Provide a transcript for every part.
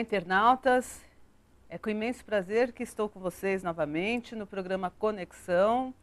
internautas, é com imenso prazer que estou com vocês novamente no programa Conexão.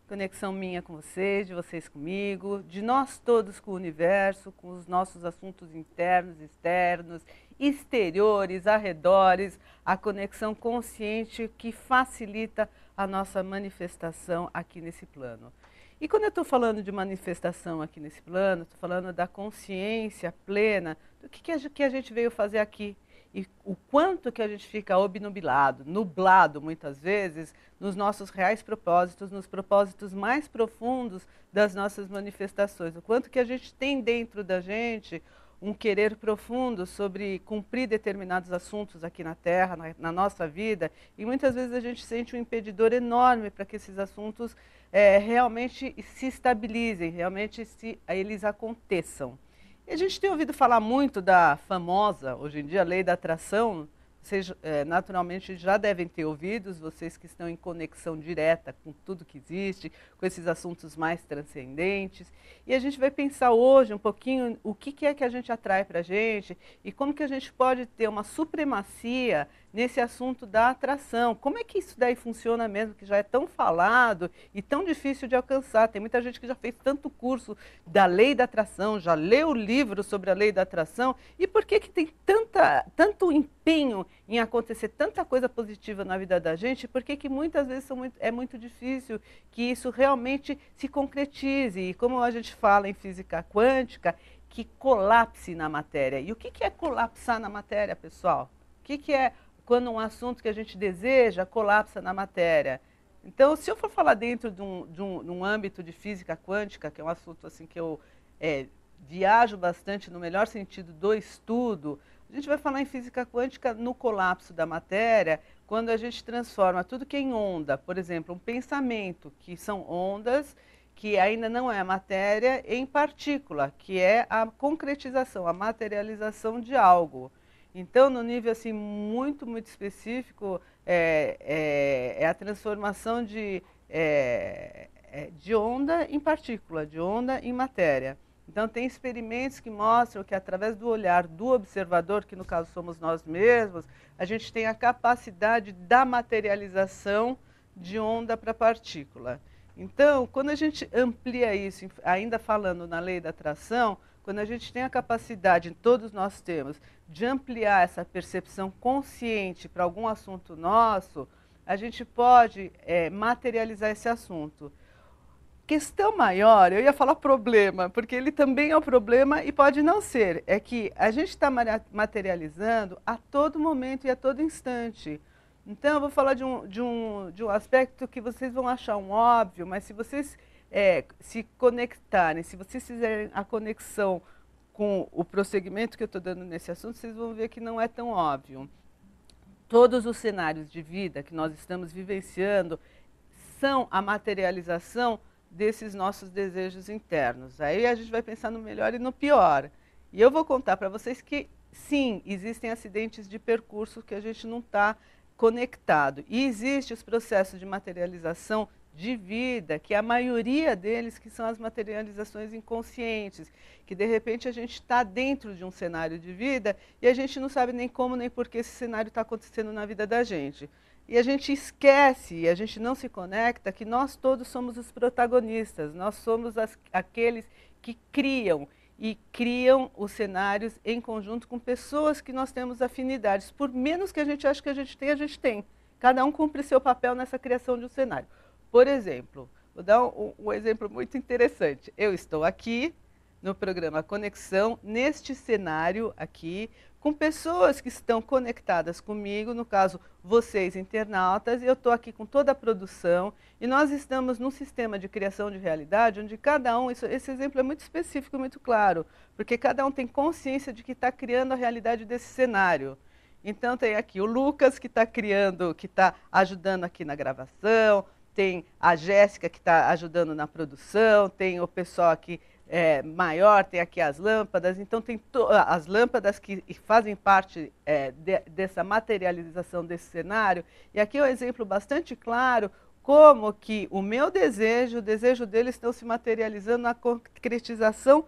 Conexão minha com vocês, de vocês comigo, de nós todos com o universo, com os nossos assuntos internos, externos, exteriores, arredores, a conexão consciente que facilita a nossa manifestação aqui nesse plano. E quando eu estou falando de manifestação aqui nesse plano, estou falando da consciência plena do que a gente veio fazer aqui. E o quanto que a gente fica obnubilado, nublado muitas vezes, nos nossos reais propósitos, nos propósitos mais profundos das nossas manifestações. O quanto que a gente tem dentro da gente um querer profundo sobre cumprir determinados assuntos aqui na Terra, na nossa vida, e muitas vezes a gente sente um impedidor enorme para que esses assuntos realmente se estabilizem, realmente eles aconteçam. E a gente tem ouvido falar muito da famosa, hoje em dia, lei da atração. Vocês naturalmente já devem ter ouvido, vocês que estão em conexão direta com tudo que existe, com esses assuntos mais transcendentes. E a gente vai pensar hoje um pouquinho o que é que a gente atrai para a gente e como que a gente pode ter uma supremacia nesse assunto da atração. Como é que isso daí funciona mesmo, que já é tão falado e tão difícil de alcançar? Tem muita gente que já fez tanto curso da lei da atração, já leu livros sobre a lei da atração. E por que tem tanto empenho em acontecer tanta coisa positiva na vida da gente? Por que muitas vezes é muito difícil que isso realmente se concretize? E como a gente fala em física quântica, que colapse na matéria. E o que é colapsar na matéria, pessoal? O que é quando um assunto que a gente deseja colapsa na matéria? Então, se eu for falar dentro de um âmbito de física quântica, que é um assunto assim que eu viajo bastante no melhor sentido do estudo, a gente vai falar em física quântica no colapso da matéria, quando a gente transforma tudo que é em onda, por exemplo, um pensamento, que são ondas, que ainda não é matéria, em partícula, que é a concretização, a materialização de algo. Então, no nível assim, muito específico, é a transformação de onda em partícula, de onda em matéria. Então, tem experimentos que mostram que, através do olhar do observador, que no caso somos nós mesmos, a gente tem a capacidade da materialização de onda para partícula. Então, quando a gente amplia isso, ainda falando na lei da atração, quando a gente tem a capacidade, todos nós temos, de ampliar essa percepção consciente para algum assunto nosso, a gente pode materializar esse assunto. Questão maior, eu ia falar problema, porque ele também é um problema e pode não ser, é que a gente está materializando a todo momento e a todo instante. Então, eu vou falar de um aspecto que vocês vão achar um óbvio, mas se vocês se conectarem, se vocês fizerem a conexão com o prosseguimento que eu estou dando nesse assunto, vocês vão ver que não é tão óbvio. Todos os cenários de vida que nós estamos vivenciando são a materialização desses nossos desejos internos. Aí a gente vai pensar no melhor e no pior. E eu vou contar para vocês que, sim, existem acidentes de percurso que a gente não está conectado. E existem os processos de materialização de vida, que a maioria deles que são as materializações inconscientes, que de repente a gente está dentro de um cenário de vida e a gente não sabe nem como nem por que esse cenário está acontecendo na vida da gente. E a gente esquece, e a gente não se conecta, que nós todos somos os protagonistas, nós somos aqueles que criam, e criam os cenários em conjunto com pessoas que nós temos afinidades. Por menos que a gente ache que a gente tem. Cada um cumpre seu papel nessa criação de um cenário. Por exemplo, vou dar um exemplo muito interessante. Eu estou aqui no programa Conexão, neste cenário aqui, com pessoas que estão conectadas comigo, no caso, vocês internautas, e eu estou aqui com toda a produção, e nós estamos num sistema de criação de realidade, onde cada um, esse exemplo é muito específico, muito claro, porque cada um tem consciência de que está criando a realidade desse cenário. Então tem aqui o Lucas, que está criando, que está ajudando aqui na gravação, tem a Jéssica, que está ajudando na produção, tem o pessoal aqui maior, tem aqui as lâmpadas, então tem as lâmpadas que fazem parte dessa materialização desse cenário. E aqui é um exemplo bastante claro como que o meu desejo, o desejo deles estão se materializando na concretização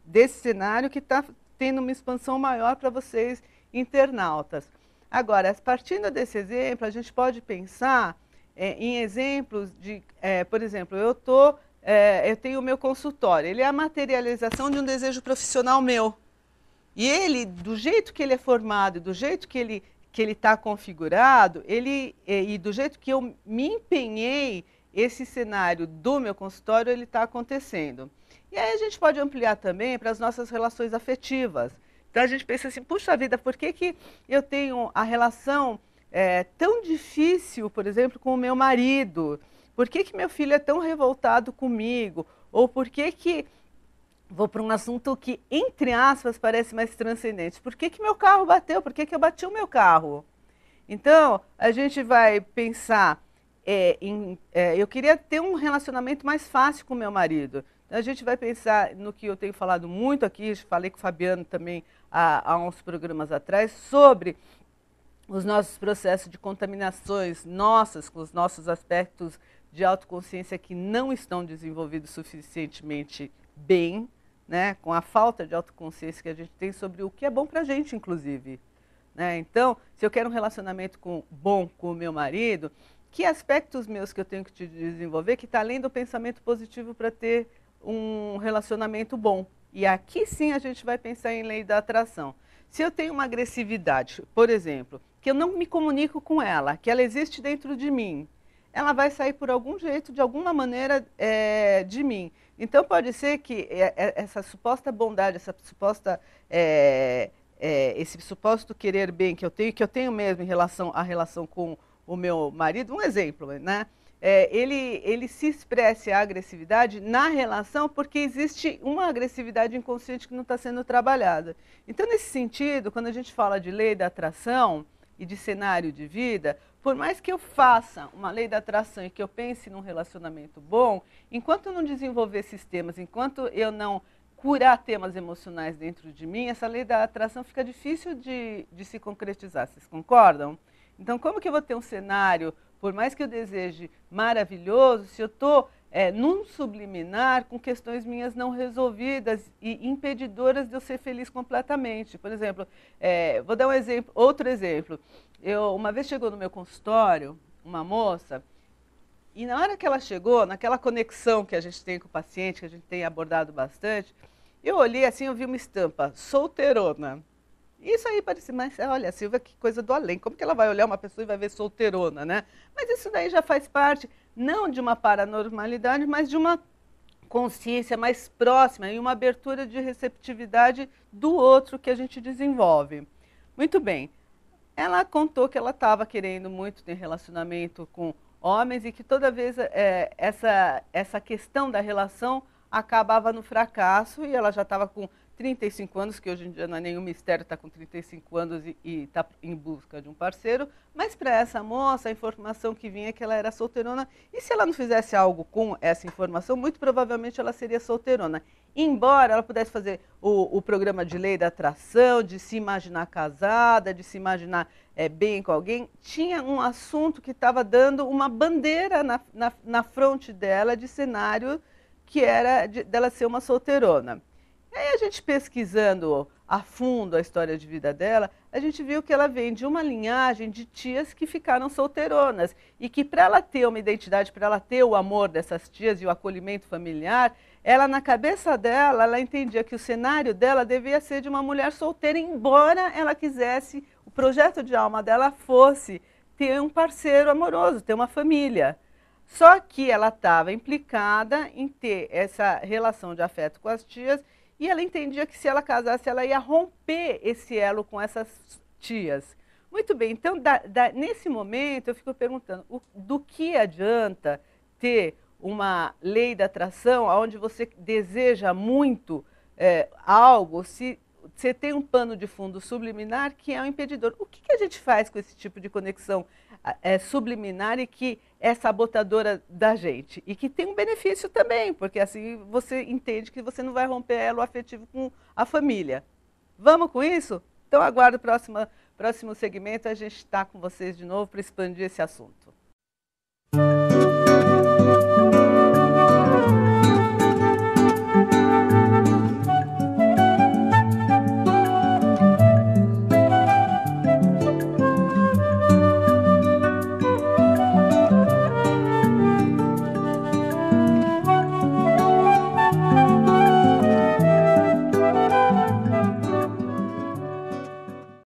desse cenário que está tendo uma expansão maior para vocês, internautas. Agora, partindo desse exemplo, a gente pode pensar em exemplos de, por exemplo, eu tenho o meu consultório, ele é a materialização de um desejo profissional meu. E ele, do jeito que ele é formado, do jeito que ele está configurado, e do jeito que eu me empenhei, esse cenário do meu consultório, ele está acontecendo. E aí a gente pode ampliar também para as nossas relações afetivas. Então a gente pensa assim, puxa vida, por que eu tenho a relação tão difícil, por exemplo, com o meu marido? Por que meu filho é tão revoltado comigo? Ou por que vou para um assunto que, entre aspas, parece mais transcendente. Por que meu carro bateu? Por que eu bati o meu carro? Então, a gente vai pensar eu queria ter um relacionamento mais fácil com meu marido. Então, a gente vai pensar no que eu tenho falado muito aqui, falei com o Fabiano também há uns programas atrás, sobre os nossos processos de contaminações nossas, com os nossos aspectos de autoconsciência que não estão desenvolvidos suficientemente bem, né, com a falta de autoconsciência que a gente tem sobre o que é bom para a gente, inclusive. Né? Então, se eu quero um relacionamento bom com o meu marido, que aspectos meus que eu tenho que te desenvolver que está além do pensamento positivo para ter um relacionamento bom? E aqui sim a gente vai pensar em lei da atração. Se eu tenho uma agressividade, por exemplo, que eu não me comunico com ela, que ela existe dentro de mim, ela vai sair por algum jeito, de alguma maneira, de mim. Então pode ser que essa suposta bondade, esse suposto querer bem que eu tenho mesmo em relação à relação com o meu marido, um exemplo, né? Ele se expresse a agressividade na relação porque existe uma agressividade inconsciente que não está sendo trabalhada. Então, nesse sentido, quando a gente fala de lei da atração e de cenário de vida, por mais que eu faça uma lei da atração e que eu pense num relacionamento bom, enquanto eu não desenvolver sistemas, enquanto eu não curar temas emocionais dentro de mim, essa lei da atração fica difícil de se concretizar. Vocês concordam? Então, como que eu vou ter um cenário, por mais que eu deseje maravilhoso, se eu estou num subliminar com questões minhas não resolvidas e impedidoras de eu ser feliz completamente? Por exemplo, vou dar outro exemplo. Uma vez chegou no meu consultório uma moça, e na hora que ela chegou, naquela conexão que a gente tem com o paciente, que a gente tem abordado bastante, eu olhei assim, eu vi uma estampa, solteirona. Isso aí parecia, mas olha, Silvia, que coisa do além. Como que ela vai olhar uma pessoa e vai ver solteirona, né? Mas isso daí já faz parte, não de uma paranormalidade, mas de uma consciência mais próxima e uma abertura de receptividade do outro que a gente desenvolve. Muito bem. Ela contou que ela estava querendo muito ter relacionamento com homens e que toda vez essa questão da relação acabava no fracasso, e ela já estava com 35 anos, que hoje em dia não é nenhum mistério, está com 35 anos e está em busca de um parceiro, mas para essa moça a informação que vinha é que ela era solteirona, e se ela não fizesse algo com essa informação, muito provavelmente ela seria solteirona. Embora ela pudesse fazer o programa de lei da atração, de se imaginar casada, de se imaginar bem com alguém, tinha um assunto que estava dando uma bandeira na fronte dela de cenário, que era dela ser uma solteirona. E aí a gente pesquisando a fundo a história de vida dela, a gente viu que ela vem de uma linhagem de tias que ficaram solteironas e que para ela ter uma identidade, para ela ter o amor dessas tias e o acolhimento familiar, ela na cabeça dela, ela entendia que o cenário dela devia ser de uma mulher solteira, embora ela quisesse, o projeto de alma dela fosse ter um parceiro amoroso, ter uma família. Só que ela estava implicada em ter essa relação de afeto com as tias, e ela entendia que se ela casasse, ela ia romper esse elo com essas tias. Muito bem, então, nesse momento, eu fico perguntando, do que adianta ter uma lei da atração onde você deseja muito algo, se você tem um pano de fundo subliminar que é um impedidor? O que a gente faz com esse tipo de conexão subliminar e que é sabotadora da gente? E que tem um benefício também, porque assim você entende que você não vai romper elo afetivo com a família. Vamos com isso? Então aguardo o próximo segmento, a gente está com vocês de novo para expandir esse assunto.